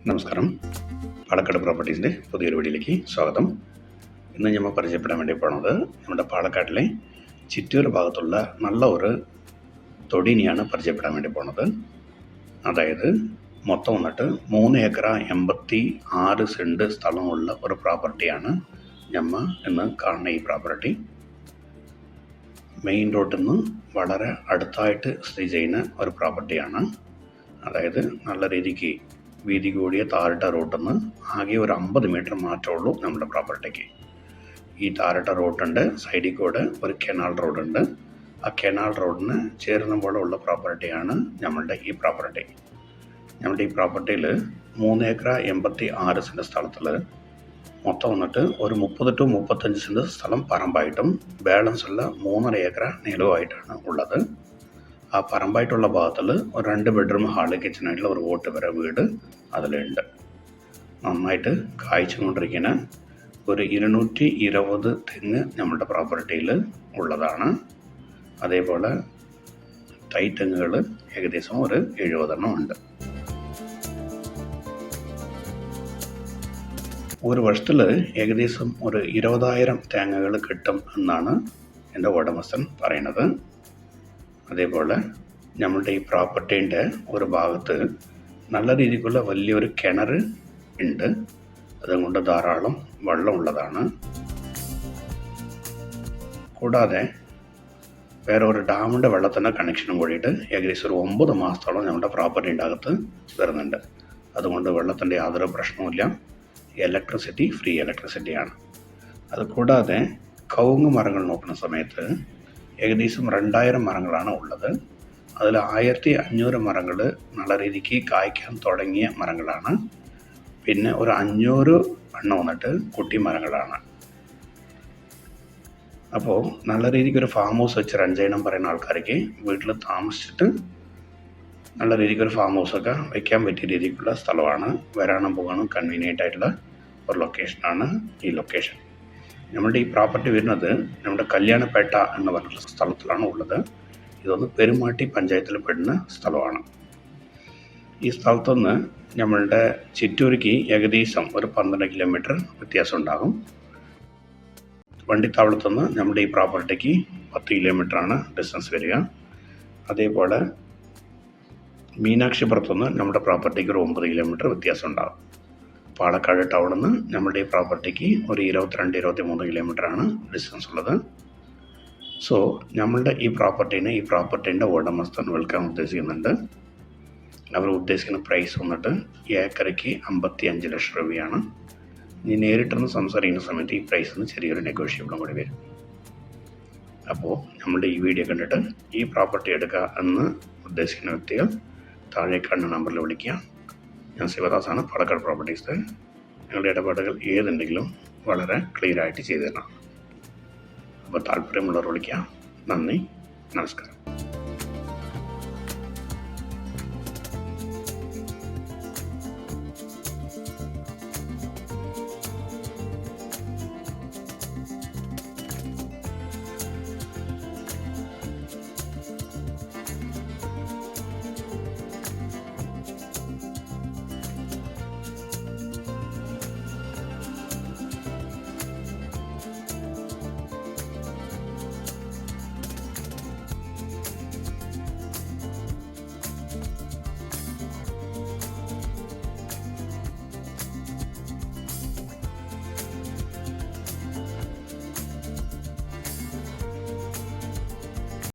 നമസ്കാരം. പാലക്കാട് പ്രോപ്പർട്ടീസിൻ്റെ പുതിയൊരു വീഡിയോയിലേക്ക് സ്വാഗതം. ഇന്ന് നമ്മൾ പരിചയപ്പെടാൻ വേണ്ടി പോകുന്നത് നമ്മുടെ പാലക്കാട്ടിലെ ചിറ്റൂർ ഭാഗത്തുള്ള നല്ല ഒരു തൊടിനെയാണ് പരിചയപ്പെടാൻ വേണ്ടി പോകുന്നത്. അതായത് മൊത്തം വന്നിട്ട് 3 ഏക്കർ 86 സെൻറ്റ് സ്ഥലമുള്ള ഒരു പ്രോപ്പർട്ടിയാണ് നമ്മൾ ഇന്ന് കാണുന്ന ഈ പ്രോപ്പർട്ടി. മെയിൻ റോഡിൽ നിന്ന് വളരെ അടുത്തായിട്ട് സ്ഥിതി ചെയ്യുന്ന ഒരു പ്രോപ്പർട്ടിയാണ്. അതായത് നല്ല രീതിക്ക് വീതി കൂടിയ താരട്ട റോഡിൽ നിന്ന് ആകെ ഒരു 50 മീറ്റർ മാറ്റമുള്ളൂ നമ്മുടെ പ്രോപ്പർട്ടിക്ക്. ഈ താരട്ട റോഡുണ്ട്, സൈഡിൽ കൂടെ ഒരു കനാൽ റോഡുണ്ട്. ആ കനാൽ റോഡിന് ചേർന്ന പോലെ ഉള്ള പ്രോപ്പർട്ടിയാണ് നമ്മളുടെ ഈ പ്രോപ്പർട്ടി. നമ്മുടെ ഈ പ്രോപ്പർട്ടിയിൽ 3 ഏക്കർ 86 സെൻറ്റ് സ്ഥലത്തിൽ മൊത്തം വന്നിട്ട് ഒരു 30 to 35 സെൻറ്റ് സ്ഥലം പറമ്പായിട്ടും ബാലൻസ് ഉള്ള 3.5 ഏക്കർ നിലവുമായിട്ടാണ് ഉള്ളത്. ആ പറമ്പായിട്ടുള്ള ഭാഗത്തിൽ ഒരു 2 ബെഡ്റൂം ഹാള് കിച്ചണായിട്ടുള്ള ഒരു ഓട്ട് വരെ വീട് അതിലുണ്ട്. നന്നായിട്ട് കായ്ച്ചുകൊണ്ടിരിക്കുന്ന ഒരു 220 തെങ്ങ് നമ്മുടെ പ്രോപ്പർട്ടിയിൽ ഉള്ളതാണ്. അതേപോലെ തൈ തെങ്ങുകൾ ഏകദേശം ഒരു 70 ഉണ്ട്. ഒരു വർഷത്തിൽ ഏകദേശം ഒരു 20,000 തേങ്ങകൾ കിട്ടും എന്നാണ് എൻ്റെ ഉടമസ്ഥൻ പറയുന്നത്. അതേപോലെ നമ്മളുടെ ഈ പ്രോപ്പർട്ടീൻ്റെ ഒരു ഭാഗത്ത് നല്ല രീതിക്കുള്ള വലിയൊരു കിണർ ഉണ്ട്. അതുകൊണ്ട് ധാരാളം വെള്ളമുള്ളതാണ്. കൂടാതെ വേറെ ഒരു ഡാമിൻ്റെ വെള്ളത്തിൻ്റെ കണക്ഷനും കൂടിയിട്ട് ഏകദേശം ഒരു 9 മാസത്തോളം നമ്മുടെ പ്രോപ്പർട്ടീൻ്റെ അകത്ത് വരുന്നുണ്ട്. അതുകൊണ്ട് വെള്ളത്തിൻ്റെ യാതൊരു പ്രശ്നവുമില്ല. ഇലക്ട്രിസിറ്റി ഫ്രീ ഇലക്ട്രിസിറ്റിയാണ്. അതുകൂടാതെ കവുങ്ങ് മരങ്ങൾ നോക്കുന്ന സമയത്ത് ഏകദേശം 2000 മരങ്ങളാണ് ഉള്ളത്. അതിൽ 1500 മരങ്ങൾ നല്ല രീതിക്ക് കായ്ക്കാൻ തുടങ്ങിയ മരങ്ങളാണ്. പിന്നെ ഒരു 500 എണ്ണം വന്നിട്ട് കുട്ടി മരങ്ങളാണ്. അപ്പോൾ നല്ല രീതിക്ക് ഒരു ഫാം ഹൗസ് വെച്ച് റൺ ചെയ്യണം പറയുന്ന ആൾക്കാർക്ക് വീട്ടിൽ താമസിച്ചിട്ട് നല്ല രീതിക്ക് ഒരു ഫാം ഹൗസൊക്കെ വയ്ക്കാൻ പറ്റിയ രീതിക്കുള്ള സ്ഥലമാണ്. വരാനും പോകാനും കൺവീനിയൻ്റ് ആയിട്ടുള്ള ഒരു ലൊക്കേഷനാണ് ഈ ലൊക്കേഷൻ. നമ്മുടെ ഈ പ്രോപ്പർട്ടി വരുന്നത് നമ്മുടെ കല്യാണപേട്ട എന്ന് പറഞ്ഞ സ്ഥലത്തിലാണ് ഉള്ളത്. ഇതൊന്ന് പെരുമാട്ടി പഞ്ചായത്തിൽ പെടുന്ന സ്ഥലമാണ്. ഈ സ്ഥലത്തുനിന്ന് നമ്മളുടെ ചിറ്റൂർക്ക് ഏകദേശം ഒരു 12 കിലോമീറ്റർ വ്യത്യാസം ഉണ്ടാകും. വണ്ടിത്താവളത്തു നിന്ന് നമ്മുടെ ഈ പ്രോപ്പർട്ടിക്ക് 10 കിലോമീറ്ററാണ് ഡിസ്റ്റൻസ് വരിക. അതേപോലെ മീനാക്ഷിപുരത്തുനിന്ന് നമ്മുടെ പ്രോപ്പർട്ടിക്ക് ഒരു 9 കിലോമീറ്റർ വ്യത്യാസം ഉണ്ടാകും. പാലക്കാട് ടൗണിൽ നിന്ന് നമ്മുടെ ഈ പ്രോപ്പർട്ടിക്ക് ഒരു 22-23 കിലോമീറ്ററാണ് ഡിസ്റ്റൻസ് ഉള്ളത്. സോ നമ്മളുടെ ഈ പ്രോപ്പർട്ടീൻ്റെ ഉടമസ്ഥൻ വിൽക്കാൻ ഉദ്ദേശിക്കുന്നുണ്ട്. അവർ ഉദ്ദേശിക്കുന്ന പ്രൈസ് വന്നിട്ട് ഏക്കറയ്ക്ക് 55 ലക്ഷം രൂപയാണ്. ഇനി നേരിട്ടൊന്ന് സംസാരിക്കുന്ന സമയത്ത് ഈ പ്രൈസിന് ചെറിയൊരു നെഗോഷ്യബിളും കൂടി വരും. അപ്പോൾ നമ്മുടെ ഈ വീഡിയോ കണ്ടിട്ട് ഈ പ്രോപ്പർട്ടി എടുക്കുക എന്ന് ഉദ്ദേശിക്കുന്ന വ്യക്തികൾ താഴെ കാണുന്ന നമ്പറിൽ വിളിക്കുക. ഞാൻ ശിവദാസാണ്, പാലക്കാട് പ്രോപ്പർട്ടീസ്. നിങ്ങളുടെ ഇടപാടുകൾ ഏതുണ്ടെങ്കിലും വളരെ ക്ലിയറായിട്ട് ചെയ്തു തരണം. അപ്പോൾ താല്പര്യമുള്ളവർ വിളിക്കുക. നന്ദി, നമസ്കാരം.